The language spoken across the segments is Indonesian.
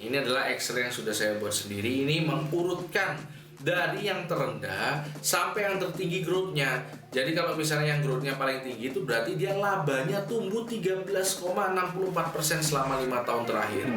Ini adalah Excel yang sudah saya buat sendiri. Ini mengurutkan dari yang terendah sampai yang tertinggi growth-nya. Jadi kalau misalnya yang growth-nya paling tinggi itu berarti dia labanya tumbuh 13,64% selama 5 tahun terakhir.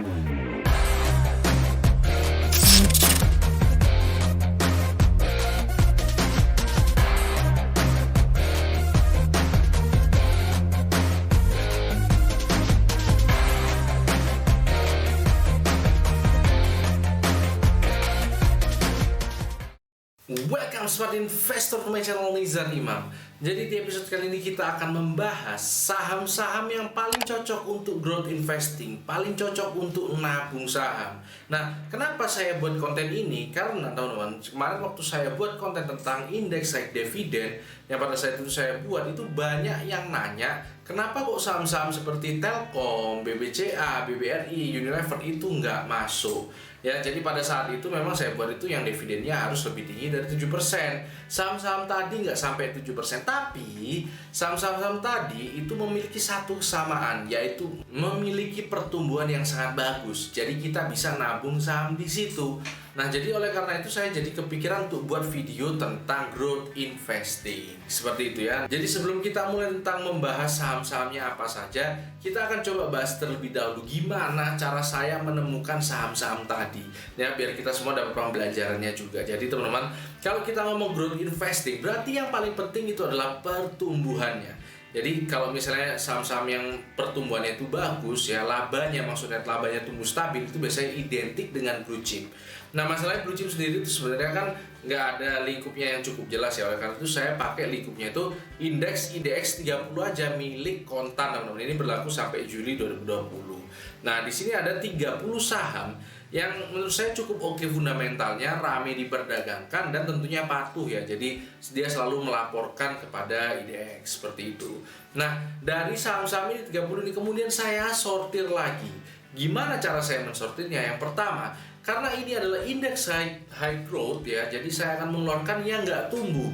Welcome Smart Investor to my channel Nizar Imam. Jadi di episode kali ini kita akan membahas saham-saham yang paling cocok untuk growth investing, paling cocok untuk nabung saham. Nah, kenapa saya buat konten ini? Karena teman-teman, kemarin waktu saya buat konten tentang indeks high dividend yang pada saat itu saya buat, itu banyak yang nanya, kenapa kok saham-saham seperti Telkom, BBCA, BBRI, Unilever itu nggak masuk? Ya, jadi pada saat itu memang saya buat itu yang dividennya harus lebih tinggi dari 7%. Saham-saham tadi nggak sampai 7%, tapi saham-saham tadi itu memiliki satu kesamaan, yaitu memiliki pertumbuhan yang sangat bagus. Jadi kita bisa nabung saham di situ. Nah, jadi oleh karena itu saya jadi kepikiran untuk buat video tentang growth investing. Seperti itu ya. Jadi sebelum kita mulai tentang membahas saham-sahamnya apa saja, kita akan coba bahas terlebih dahulu gimana cara saya menemukan saham-saham tadi. Ya, biar kita semua dapat pembelajarannya juga. Jadi teman-teman, kalau kita ngomong growth investing, berarti yang paling penting itu adalah pertumbuhannya. Jadi kalau misalnya saham-saham yang pertumbuhannya itu bagus ya, labanya, maksudnya labanya tumbuh stabil, itu biasanya identik dengan blue chip. Nah, masalahnya blue chip sendiri itu sebenarnya kan nggak ada lingkupnya yang cukup jelas ya. Oleh karena itu saya pakai lingkupnya itu indeks IDX 30 aja milik Kontan, teman-teman. Ini berlaku sampai Juli 2020. Nah, di sini ada 30 saham yang menurut saya cukup oke fundamentalnya, rame diperdagangkan, dan tentunya patuh ya. Jadi dia selalu melaporkan kepada IDX seperti itu. Nah, dari saham-saham ini 30 ini kemudian saya sortir lagi. Gimana cara saya mensortirnya? Yang pertama, karena ini adalah indeks high growth ya, jadi saya akan mengeluarkan yang nggak tumbuh.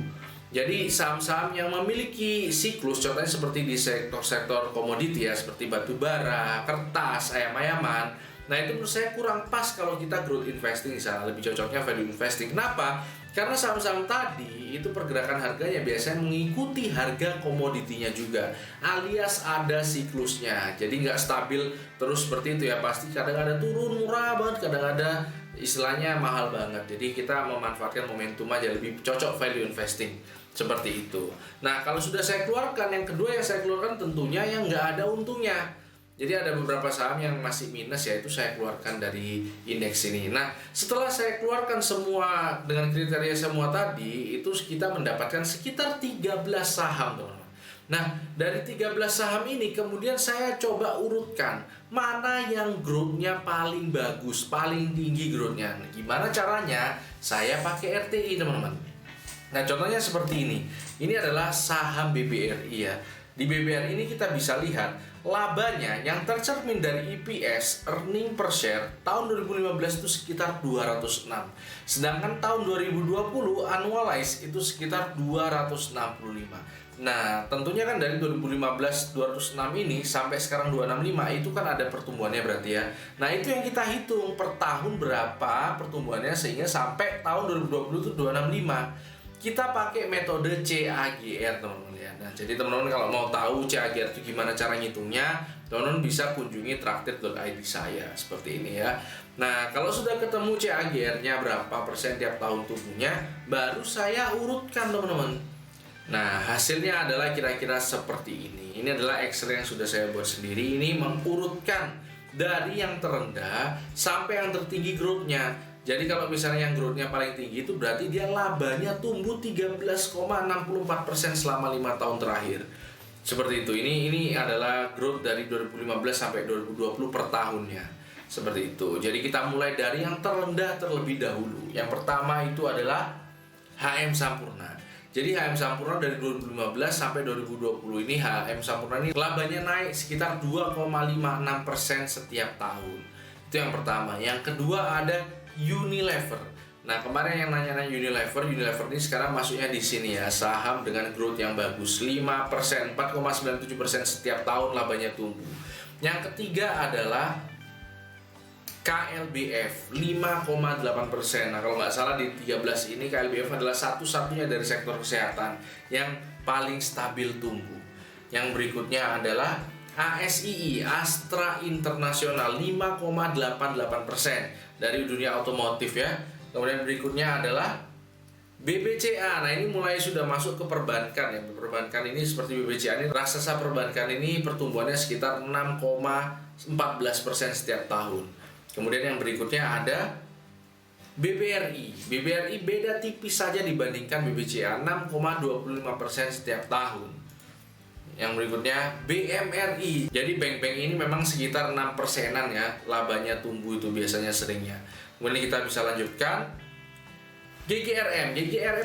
Jadi saham-saham yang memiliki siklus, contohnya seperti di sektor-sektor komoditi ya, seperti batu bara, kertas, ayam-ayaman. Nah, itu menurut saya kurang pas kalau kita growth investing di sana. Lebih cocoknya value investing. Kenapa? Karena saham-saham tadi itu pergerakan harganya biasanya mengikuti harga komoditinya juga, alias ada siklusnya. Jadi nggak stabil terus seperti itu ya. Pasti kadang ada turun murah banget, kadang ada istilahnya mahal banget. Jadi kita memanfaatkan momentum aja, lebih cocok value investing seperti itu. Nah, kalau sudah saya keluarkan, yang kedua yang saya keluarkan tentunya yang nggak ada untungnya. Jadi ada beberapa saham yang masih minus, yaitu saya keluarkan dari indeks ini. Nah, setelah saya keluarkan semua dengan kriteria semua tadi, itu kita mendapatkan sekitar 13 saham, teman-teman. Nah, dari 13 saham ini kemudian saya coba urutkan mana yang growth-nya paling bagus, paling tinggi growth-nya. Nah, gimana caranya? Saya pakai RTI, teman-teman. Nah, contohnya seperti ini. Ini adalah saham BBRI ya. Di BBRI ini kita bisa lihat labanya yang tercermin dari EPS, earning per share, tahun 2015 itu sekitar 206. Sedangkan tahun 2020 annualize itu sekitar 265. Nah, tentunya kan dari 2015 206 ini sampai sekarang 265 itu kan ada pertumbuhannya berarti ya. Nah, itu yang kita hitung per tahun berapa pertumbuhannya sehingga sampai tahun 2020 itu 265. Kita pakai metode CAGR, teman-teman ya. Nah, jadi teman-teman kalau mau tahu CAGR itu gimana cara ngitungnya, teman-teman bisa kunjungi traktir.id saya seperti ini ya. Nah, kalau sudah ketemu CAGR-nya berapa persen tiap tahun tumbuhnya, baru saya urutkan, teman-teman. Nah, hasilnya adalah kira-kira seperti ini. Ini adalah Excel yang sudah saya buat sendiri. Ini mengurutkan dari yang terendah sampai yang tertinggi growth-nya. Jadi kalau misalnya yang growth-nya paling tinggi itu berarti dia labanya tumbuh 13,64% selama 5 tahun terakhir. Seperti itu. Ini adalah growth dari 2015 sampai 2020 per tahunnya. Seperti itu. Jadi kita mulai dari yang terendah terlebih dahulu. Yang pertama itu adalah HM Sampurna. Jadi HM Sampurna dari 2015 sampai 2020 ini HM Sampurna ini labanya naik sekitar 2,56% setiap tahun. Itu yang pertama. Yang kedua ada Unilever. Nah, kemarin yang nanya-nanya Unilever ini sekarang masuknya di sini ya, saham dengan growth yang bagus, 5%, 4,97% setiap tahun labanya tumbuh. Yang ketiga adalah KLBF 5,8%. Nah, kalau nggak salah di 13 ini KLBF adalah satu-satunya dari sektor kesehatan yang paling stabil tumbuh. Yang berikutnya adalah ASII, Astra Internasional 5,88% dari dunia otomotif ya. Kemudian berikutnya adalah BBCA. Nah, ini mulai sudah masuk ke perbankan ya. Perbankan ini seperti BBCA ini raksasa perbankan ini pertumbuhannya sekitar 6,14% setiap tahun. Kemudian yang berikutnya ada BBRI. BBRI beda tipis saja dibandingkan BBCA, 6,25% setiap tahun. Yang berikutnya BMRI. Jadi bank-bank ini memang sekitar 6%-an ya labanya tumbuh itu biasanya seringnya. Kemudian kita bisa lanjutkan GGRM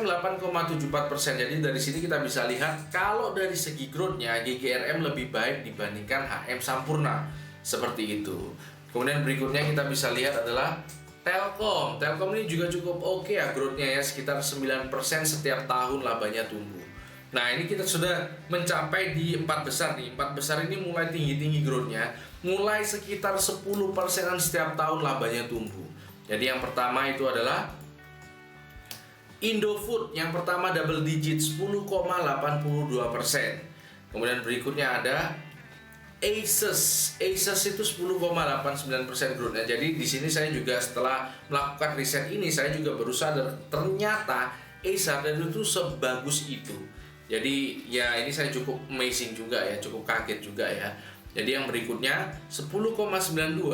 8,74%. Jadi dari sini kita bisa lihat kalau dari segi growth-nya GGRM lebih baik dibandingkan HM Sampurna. Seperti itu. Kemudian berikutnya kita bisa lihat adalah Telkom. Telkom ini juga cukup oke ya growth-nya ya, sekitar 9% setiap tahun labanya tumbuh. Nah, ini kita sudah mencapai di 4 besar nih. 4 besar ini mulai tinggi-tinggi growth-nya, mulai sekitar 10%-an setiap tahun labanya tumbuh. Jadi yang pertama itu adalah Indofood, yang pertama double digit 10,82%. Kemudian berikutnya ada Asus itu 10,89% growth-nya. Jadi di sini saya juga setelah melakukan riset ini saya juga berusaha dan ternyata Acer dan itu sebagus itu. Jadi ya ini saya cukup amazing juga ya, cukup kaget juga ya. Jadi yang berikutnya 10,92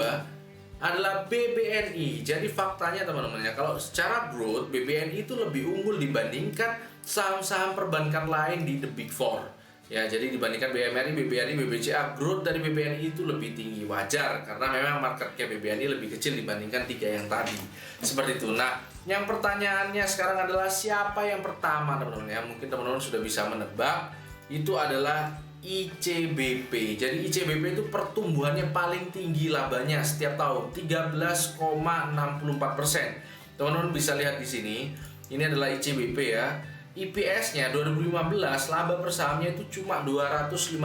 adalah BBNI. Jadi faktanya teman-teman ya, kalau secara growth BBNI itu lebih unggul dibandingkan saham-saham perbankan lain di the big four. Ya, jadi dibandingkan BMRI, BBRI, BBCA, growth dari BBNI itu lebih tinggi. Wajar, karena memang market cap BBNI lebih kecil dibandingkan 3 yang tadi. Seperti itu. Nah, yang pertanyaannya sekarang adalah siapa yang pertama teman-teman ya? Mungkin teman-teman sudah bisa menebak. Itu adalah ICBP. Jadi ICBP itu pertumbuhannya paling tinggi labanya setiap tahun, 13,64%. Teman-teman bisa lihat di sini. Ini adalah ICBP ya. EPS-nya 2015 laba per sahamnya itu cuma 257.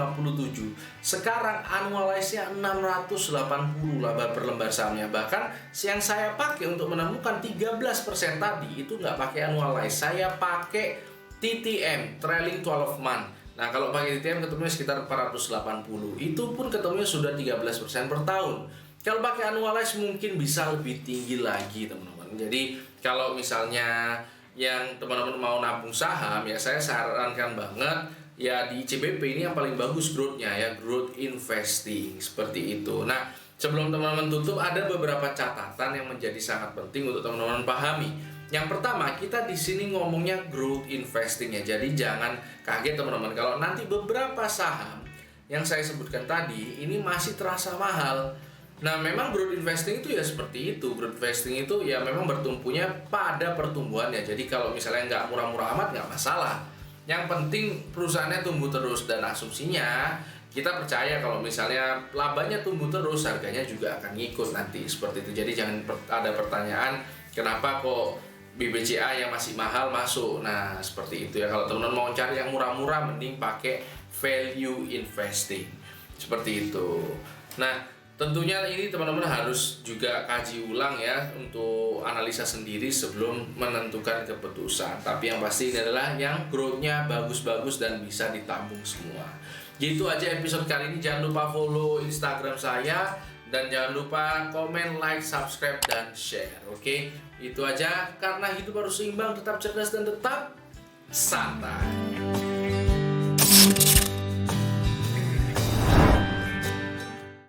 Sekarang annualize-nya 680 laba per lembar sahamnya. Bahkan yang saya pakai untuk menemukan 13% tadi itu nggak pakai annualize. Saya pakai TTM, trailing 12 month. Nah, kalau pakai TTM ketemunya sekitar 480. Itu pun ketemunya sudah 13% per tahun. Kalau pakai annualize mungkin bisa lebih tinggi lagi, teman-teman. Jadi, kalau misalnya yang teman-teman mau nabung saham ya saya sarankan banget ya di ICBP ini yang paling bagus growth-nya ya, growth investing seperti itu. Nah, sebelum teman-teman tutup ada beberapa catatan yang menjadi sangat penting untuk teman-teman pahami. Yang pertama, kita di sini ngomongnya growth investing ya. Jadi jangan kaget teman-teman kalau nanti beberapa saham yang saya sebutkan tadi ini masih terasa mahal. Nah, memang growth investing itu ya seperti itu. Growth investing itu ya memang bertumpunya pada pertumbuhannya. Jadi kalau misalnya nggak murah-murah amat nggak masalah. Yang penting perusahaannya tumbuh terus, dan asumsinya kita percaya kalau misalnya labanya tumbuh terus, harganya juga akan ngikut nanti seperti itu. Jadi jangan ada pertanyaan kenapa kok BBCA yang masih mahal masuk. Nah, seperti itu ya. Kalau teman-teman mau cari yang murah-murah mending pakai value investing. Seperti itu. Nah, tentunya ini teman-teman harus juga kaji ulang ya untuk analisa sendiri sebelum menentukan keputusan. Tapi yang pasti ini adalah yang growth-nya bagus-bagus dan bisa ditabung semua. Gitu aja episode kali ini. Jangan lupa follow Instagram saya dan jangan lupa komen, like, subscribe, dan share. Oke, itu aja. Karena hidup harus seimbang, tetap cerdas dan tetap santai.